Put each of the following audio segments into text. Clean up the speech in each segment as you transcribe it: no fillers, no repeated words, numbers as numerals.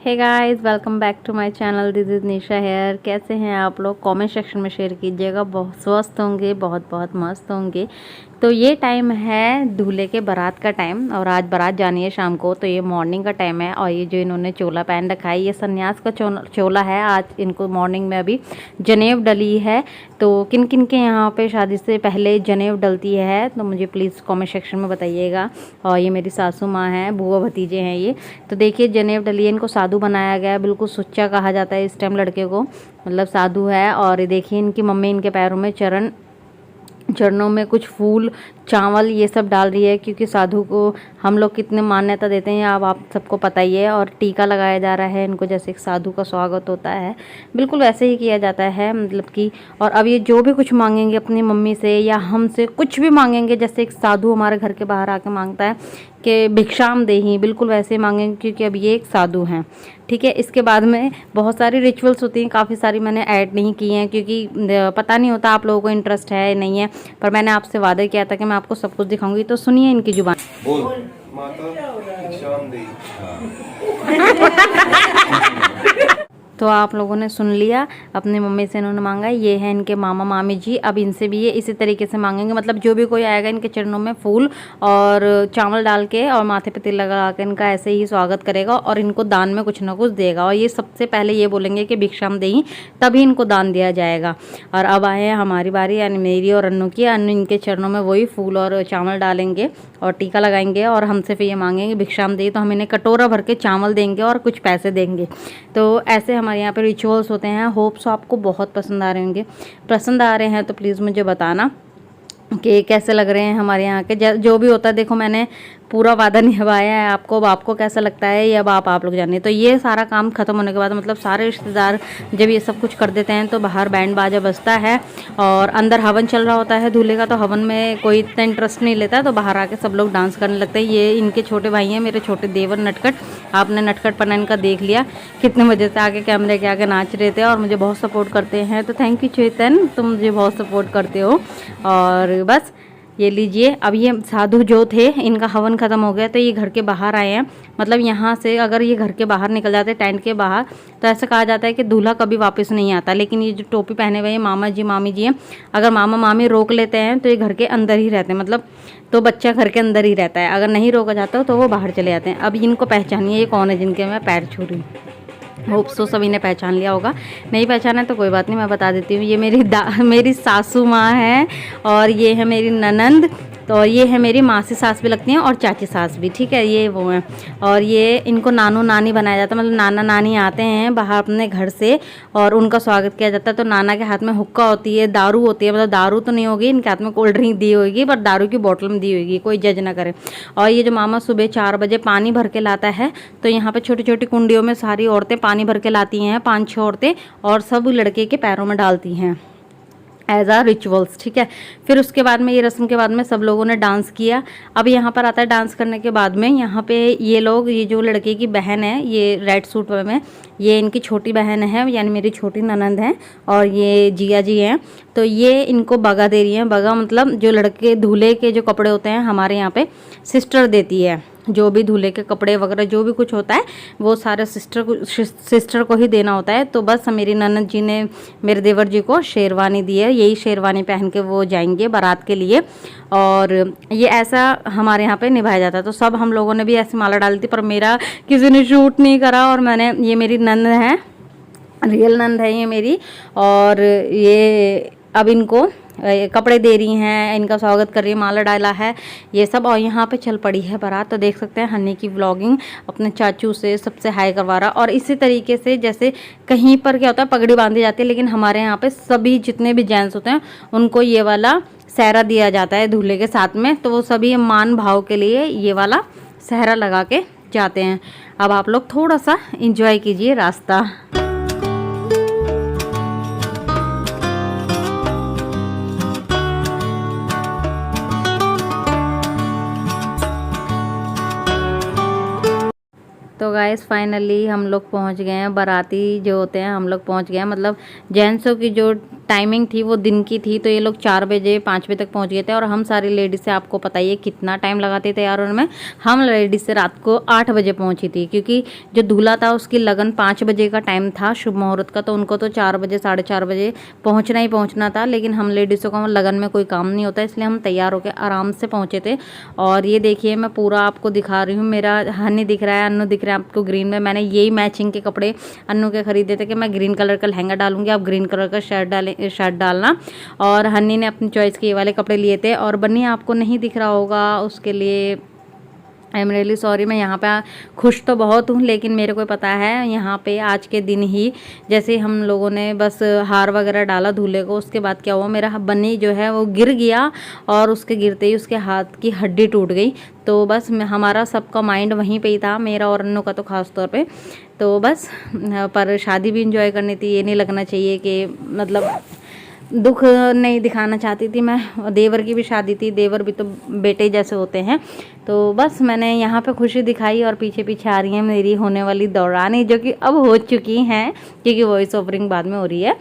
Hey guys, welcome back to my channel. This is Nisha here. कैसे हैं आप लोग? कमेंट सेक्शन में शेयर कीजिएगा। बहुत स्वस्थ होंगे, बहुत बहुत मस्त होंगे। तो ये टाइम है दूल्हे के बारात का टाइम, और आज बारात जानी है शाम को। तो ये मॉर्निंग का टाइम है, और ये जो इन्होंने चोला पहन रखा है ये सन्यास का चोला है। आज इनको मॉर्निंग में अभी जनेब डली है। तो किन किन के यहाँ पे शादी से पहले जनेब डलती है तो मुझे प्लीज़ कमेंट सेक्शन में बताइएगा। और ये मेरी सासू माँ हैं, बुआ भतीजे हैं ये। तो देखिए जनेब डली है, इनको साधु बनाया गया है। बिल्कुल सुच्चा कहा जाता है इस टाइम लड़के को, मतलब साधु है। और ये देखिए इनकी मम्मी इनके पैरों में चरणों में कुछ फूल चावल ये सब डाल रही है, क्योंकि साधु को हम लोग कितने मान्यता देते हैं अब आप सबको पता ही है। और टीका लगाया जा रहा है इनको, जैसे एक साधु का स्वागत होता है बिल्कुल वैसे ही किया जाता है, मतलब कि। और अब ये जो भी कुछ मांगेंगे अपनी मम्मी से या हमसे, कुछ भी मांगेंगे, जैसे एक साधु हमारे घर के बाहर आके मांगता है कि भिक्षाम देही, बिल्कुल वैसे ही मांगेंगे, क्योंकि अब ये एक साधु हैं। ठीक है, इसके बाद में बहुत सारी रिचुअल्स होती हैं, काफ़ी सारी मैंने ऐड नहीं की हैं, क्योंकि पता नहीं होता आप लोगों को इंटरेस्ट है नहीं है। पर मैंने आपसे वादा किया था कि मैं आपको सब कुछ दिखाऊंगी। तो सुनिए इनकी जुबान। बोल माता भिक्षाम देही। तो आप लोगों ने सुन लिया, अपनी मम्मी से इन्होंने मांगा। ये है इनके मामा मामी जी। अब इनसे भी ये इसी तरीके से मांगेंगे, मतलब जो भी कोई आएगा इनके चरणों में फूल और चावल डाल के और माथे पे तिल लगा के इनका ऐसे ही स्वागत करेगा, और इनको दान में कुछ ना कुछ देगा। और ये सबसे पहले ये बोलेंगे कि भिक्षाम देही, तभी इनको दान दिया जाएगा। और अब आए हैं हमारी बारी, यानी मेरी और अन्नू की। अन्नू इनके चरणों में वही फूल और चावल डालेंगे और टीका लगाएंगे, और हमसे फिर ये मांगेंगे भिक्षाम देही। तो हम इन्हें कटोरा भर के चावल देंगे और कुछ पैसे देंगे। तो ऐसे हमारे यहाँ पे रिचुअल्स होते हैं। होप सो आपको बहुत पसंद आ रहे होंगे। पसंद आ रहे हैं तो प्लीज़ मुझे बताना कि कैसे लग रहे हैं हमारे यहाँ के। जो भी होता है, देखो मैंने पूरा वादा निभाया है आपको। अब आपको कैसा लगता है ये अब आप लोग जानिए। तो ये सारा काम खत्म होने के बाद, मतलब सारे रिश्तेदार जब ये सब कुछ कर देते हैं, तो बाहर बैंड बाजा बजता है और अंदर हवन चल रहा होता है दूल्हे का। तो हवन में कोई इतना इंटरेस्ट नहीं लेता, तो बाहर आके सब लोग डांस करने लगते हैं। ये इनके छोटे भाई हैं, मेरे छोटे देवर नटखट। आपने नटखट पना इनका देख लिया, कितने मजे से आके कैमरे के आगे नाच रहे थे और मुझे बहुत सपोर्ट करते हैं। तो थैंक यू चेतन, तुम मुझे बहुत सपोर्ट करते हो। और बस ये लीजिए, अब ये साधु जो थे इनका हवन ख़त्म हो गया, तो ये घर के बाहर आए हैं। मतलब यहाँ से अगर ये घर के बाहर निकल जाते टेंट के बाहर, तो ऐसा कहा जाता है कि दूल्हा कभी वापस नहीं आता। लेकिन ये जो टोपी पहने हुए मामा जी मामी जी हैं, अगर मामा मामी रोक लेते हैं तो ये घर के अंदर ही रहते हैं, मतलब तो बच्चा घर के अंदर ही रहता है। अगर नहीं रोका जाता तो वो बाहर चले जाते हैं। अब इनको पहचानिए ये कौन है जिनके मैं पैर छू रही हूँ। होप सो सभी ने पहचान लिया होगा। नहीं पहचाना तो कोई बात नहीं, मैं बता देती हूँ। ये मेरी सासू माँ है, और ये है मेरी ननंद। तो ये है मेरी मासी सास भी लगती हैं, और चाची सास भी। ठीक है, ये वो हैं। और ये इनको नानू नानी बनाया जाता है, मतलब नाना नानी आते हैं बाहर अपने घर से और उनका स्वागत किया जाता है। तो नाना के हाथ में हुक्का होती है, दारू होती है, मतलब दारू तो नहीं होगी, इनके हाथ में कोल्ड ड्रिंक दी होगी, पर दारू की बोतल में दी होगी, कोई जज ना करे। और ये जो मामा सुबह 4 बजे पानी भर के लाता है, तो यहाँ पे छोटी छोटी कुंडियों में सारी औरतें पानी भर के लाती हैं, 5-6 औरतें, और सब लड़के के पैरों में डालती हैं एज आ रिचुअल्स। ठीक है, फिर उसके बाद में ये रस्म के बाद में सब लोगों ने डांस किया। अब यहाँ पर आता है डांस करने के बाद में, यहाँ पे ये लोग, ये जो लड़के की बहन है ये रेड सूट में, ये इनकी छोटी बहन है, यानी मेरी छोटी ननंद है, और ये जिया जी हैं। तो ये इनको बगा दे रही हैं। बगा मतलब जो लड़के दूल्हे के जो कपड़े होते हैं, हमारे यहाँ पे सिस्टर देती है। जो भी दूल्हे के कपड़े वगैरह जो भी कुछ होता है वो सारा सिस्टर को ही देना होता है। तो बस मेरी ननद जी ने मेरे देवर जी को शेरवानी दी है, यही शेरवानी पहन के वो जाएंगे बारात के लिए। और ये ऐसा हमारे यहाँ पे निभाया जाता है। तो सब हम लोगों ने भी ऐसी माला डाली थी, पर मेरा किसी ने शूट नहीं करा। और मैंने, ये मेरी नंद है, रियल नंद है ये मेरी, और ये अब इनको कपड़े दे रही हैं, इनका स्वागत कर रही है, माला डाला है ये सब। और यहाँ पे चल पड़ी है बारात। तो देख सकते हैं हन्नी की व्लॉगिंग, अपने चाचू से सबसे हाई करवा रहा। और इसी तरीके से जैसे कहीं पर क्या होता है पगड़ी बांधी जाती है, लेकिन हमारे यहाँ पे सभी जितने भी जेंट्स होते हैं उनको ये वाला सहरा दिया जाता है दूल्हे के साथ में। तो वो सभी मान भाव के लिए ये वाला सहरा लगा के जाते हैं। अब आप लोग थोड़ा सा इंजॉय कीजिए रास्ता। तो सो गाइस फाइनली हम लोग पहुंच गए हैं। बाराती जो होते हैं हम लोग पहुंच गए हैं। मतलब जेंट्सों की जो टाइमिंग थी वो दिन की थी, तो ये लोग 4 बजे 5 बजे तक पहुंच गए थे। और हम सारी लेडीज से, आपको पता ही है कितना टाइम लगाते थे यार उनमें। हम लेडीज से रात को 8 बजे पहुंची थी, क्योंकि जो दूल्हा था उसकी लगन 5 बजे का टाइम था शुभ मुहूर्त का, तो उनको तो 4 बजे 4:30 बजे पहुंचना ही पहुंचना था। लेकिन हम लेडीज़ों का लगन में कोई काम नहीं होता, इसलिए हम तैयार होकर आराम से पहुंचे थे। और ये देखिए मैं पूरा आपको दिखा रही हूँ। मेरा हनी दिख रहा है, अन्नू दिख रहा है आपको ग्रीन में। मैंने यही मैचिंग के कपड़े अन्नू के खरीदे थे कि मैं ग्रीन कलर का लहंगा डालूंगी, आप ग्रीन कलर का शर्ट डालना। और हनी ने अपनी चॉइस के ये वाले कपड़े लिए थे। और बन्नी आपको नहीं दिख रहा होगा, उसके लिए आई एम रियली सॉरी। मैं यहाँ पे खुश तो बहुत हूँ, लेकिन मेरे को पता है यहाँ पे आज के दिन ही जैसे हम लोगों ने बस हार वगैरह डाला दूल्हे को, उसके बाद क्या हुआ, मेरा बन्नी जो है वो गिर गया और उसके गिरते ही उसके हाथ की हड्डी टूट गई। तो बस हमारा सबका माइंड वहीं पे ही था, मेरा और अन्नू का तो खास तौर पे। तो बस पर शादी भी इंजॉय करनी थी, ये नहीं लगना चाहिए कि मतलब दुख नहीं दिखाना चाहती थी मैं। देवर की भी शादी थी, देवर भी तो बेटे जैसे होते हैं। तो बस मैंने यहाँ पे खुशी दिखाई। और पीछे पीछे आ रही है मेरी होने वाली दौरानी, जो कि अब हो चुकी हैं, क्योंकि वॉइस ओवरिंग बाद में हो रही है।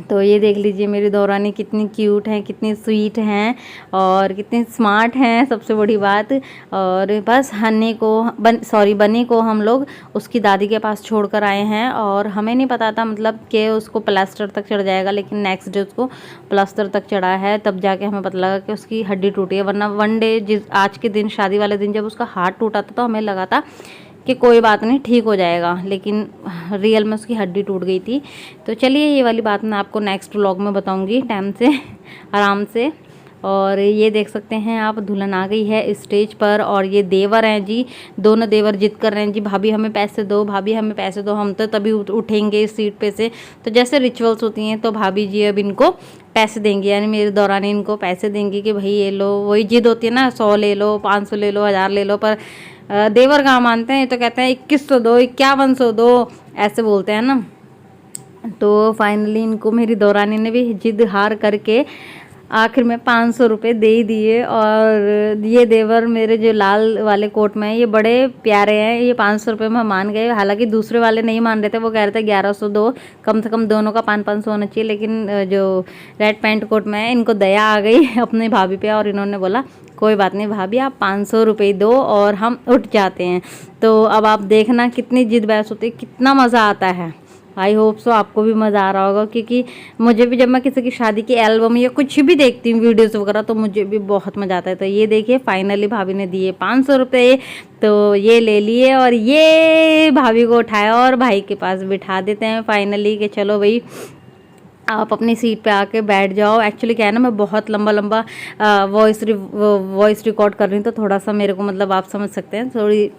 तो ये देख लीजिए मेरी दौरानी कितनी क्यूट हैं, कितनी स्वीट हैं और कितनी स्मार्ट हैं, सबसे बड़ी बात। और बस हन्नी को बनी को हम लोग उसकी दादी के पास छोड़कर आए हैं। और हमें नहीं पता था मतलब कि उसको प्लास्टर तक चढ़ जाएगा, लेकिन नेक्स्ट डे उसको प्लास्टर तक चढ़ा है, तब जाके हमें पता लगा कि उसकी हड्डी टूटी है। वरना वन डे आज के दिन, शादी वाले दिन जब उसका हाथ टूटा था, तो हमें लगा था कि कोई बात नहीं ठीक हो जाएगा, लेकिन रियल में उसकी हड्डी टूट गई थी। तो चलिए ये वाली बात मैं आपको नेक्स्ट व्लॉग में बताऊंगी टाइम से आराम से। और ये देख सकते हैं आप, दुल्हन आ गई है स्टेज पर। और ये देवर हैं जी, दोनों देवर जिद कर रहे हैं जी, भाभी हमें पैसे दो, भाभी हमें पैसे दो, हम तो तभी उठेंगे इस सीट पे से। तो जैसे रिचुअल्स होती हैं, तो भाभी जी अब इनको पैसे देंगी, यानी मेरे दौरानी इनको पैसे देंगी कि भाई ये लो। वही जिद होती है ना, 100 ले लो, 500 ले लो, 1000 ले लो। पर देवर कहाँ मानते हैं, ये तो कहते हैं 2100 दो, 5100 दो, ऐसे बोलते हैं ना। तो फाइनली इनको मेरी दौरानी ने भी जिद हार करके आखिर में 500 रुपये दे ही दिए। और ये देवर मेरे जो लाल वाले कोट में है, ये बड़े प्यारे हैं, ये 500 रुपये में मान गए। हालांकि दूसरे वाले नहीं मान रहे थे, वो कह रहे थे 1100 दो, कम से कम दोनों का 500 होना चाहिए। लेकिन जो रेड पैंट कोट में है, इनको दया आ गई अपने भाभी पे, और इन्होंने बोला कोई बात नहीं भाभी, आप 500 रुपये दो और हम उठ जाते हैं। तो अब आप देखना कितनी जिद बहस होती है, कितना मज़ा आता है। आई होप सो आपको भी मज़ा आ रहा होगा, क्योंकि मुझे भी जब मैं किसी की शादी की एल्बम या कुछ भी देखती हूँ वीडियोस वगैरह, तो मुझे भी बहुत मज़ा आता है। तो ये देखिए फाइनली भाभी ने दिए 500 रुपये, तो ये ले लिए और ये भाभी को उठाया और भाई के पास बिठा देते हैं फाइनली कि चलो भाई आप अपनी सीट पे आके बैठ जाओ। एक्चुअली क्या है ना, मैं बहुत लंबा वॉइस रिकॉर्ड कर रही हूँ, तो थोड़ा सा मेरे को मतलब आप समझ सकते हैं, थोड़ी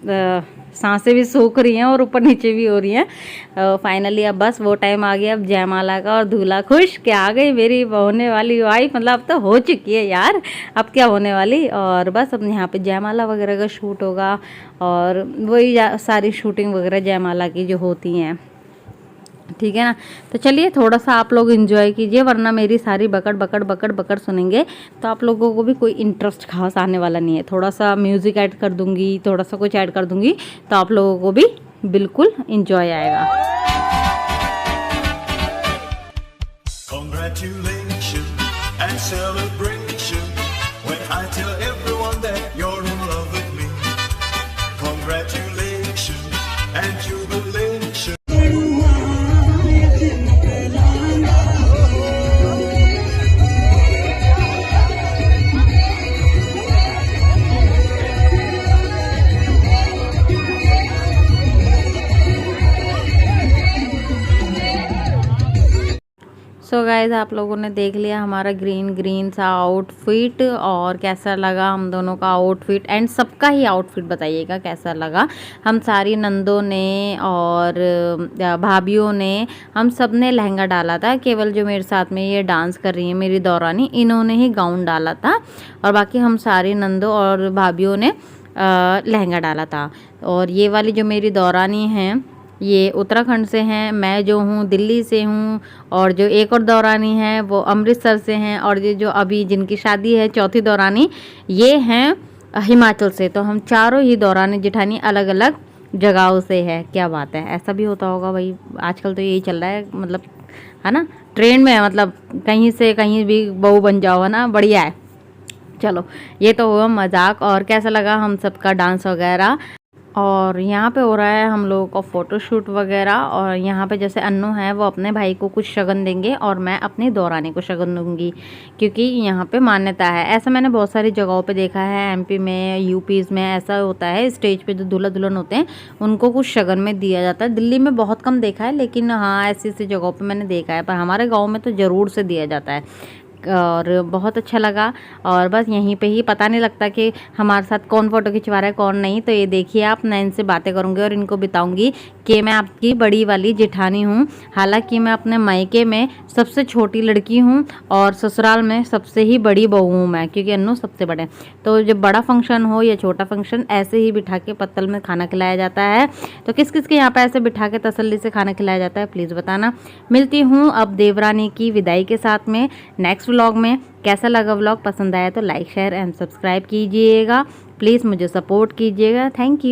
सांसें भी सूख रही हैं और ऊपर नीचे भी हो रही हैं। फाइनली अब बस वो टाइम आ गया अब जयमाला का, और दूल्हा खुश कि आ गई मेरी होने वाली वाइफ, मतलब अब तो हो चुकी है यार, अब क्या होने वाली। और बस अब यहाँ पे जयमाला वगैरह का शूट होगा, और वही सारी शूटिंग वगैरह जयमाला की जो होती हैं, ठीक है ना। तो चलिए थोड़ा सा आप लोग एंजॉय कीजिए, वरना मेरी सारी बकड़ सुनेंगे तो आप लोगों को भी कोई इंटरेस्ट खास आने वाला नहीं है। थोड़ा सा म्यूज़िक ऐड कर दूंगी, थोड़ा सा कुछ ऐड कर दूंगी, तो आप लोगों को भी बिल्कुल एंजॉय आएगा। सो गाइज आप लोगों ने देख लिया हमारा ग्रीन सा आउटफिट, और कैसा लगा हम दोनों का आउटफिट, एंड सबका ही आउटफिट बताइएगा कैसा लगा। हम सारी नंदों ने और भाभीियों ने, हम सब ने लहंगा डाला था, केवल जो मेरे साथ में ये डांस कर रही है मेरी दौरानी, इन्होंने ही गाउन डाला था, और बाकी हम सारी नंदों और भाभीियों ने लहंगा डाला था। और ये वाली जो मेरी दौरानी हैं ये उत्तराखंड से हैं, मैं जो हूँ दिल्ली से हूँ, और जो एक और दौरानी है वो अमृतसर से हैं, और ये जो अभी जिनकी शादी है चौथी दौरानी, ये हैं हिमाचल से। तो हम चारों ही दौरानी जेठानी अलग अलग जगहों से है। क्या बात है, ऐसा भी होता होगा भाई, आजकल तो यही चल रहा है, मतलब है ना, ट्रेंड में है, मतलब कहीं से कहीं भी बहू बन जाओ, है ना, बढ़िया है। चलो, ये तो हुआ मजाक। और कैसा लगा हम सबका डांस वगैरह। और यहाँ पे हो रहा है हम लोगों का फ़ोटो शूट वगैरह। और यहाँ पे जैसे अन्नू है वो अपने भाई को कुछ शगन देंगे और मैं अपनी दौरानी को शगन दूंगी, क्योंकि यहाँ पे मान्यता है। ऐसा मैंने बहुत सारी जगहों पे देखा है, एमपी में, यूपीज़ में ऐसा होता है, स्टेज पे जो दूल्हा दुल्हन होते हैं उनको कुछ शगन में दिया जाता है। दिल्ली में बहुत कम देखा है, लेकिन हाँ ऐसी ऐसी जगहों पर मैंने देखा है, पर हमारे गाँव में तो ज़रूर से दिया जाता है। और बहुत अच्छा लगा। और बस यहीं पे ही पता नहीं लगता कि हमारे साथ कौन फ़ोटो खिंचवा रहा है कौन नहीं। तो ये देखिए आप, मैं इनसे बातें करूँगी और इनको बताऊँगी कि मैं आपकी बड़ी वाली जेठानी हूँ। हालांकि मैं अपने मायके में सबसे छोटी लड़की हूँ और ससुराल में सबसे ही बड़ी बहू हूँ मैं, क्योंकि अन्नू सबसे बड़े। तो जब बड़ा फंक्शन हो या छोटा फंक्शन, ऐसे ही बिठा के पत्तल में खाना खिलाया जाता है। तो किस किस के यहाँ पे ऐसे बिठा के तसल्ली से खाना खिलाया जाता है, प्लीज़ बताना। मिलती हूँ अब देवरानी की विदाई के साथ में नेक्स्ट व्लॉग में। कैसा लगा व्लॉग, पसंद आया तो लाइक शेयर एंड सब्सक्राइब कीजिएगा, प्लीज़ मुझे सपोर्ट कीजिएगा। Thank you.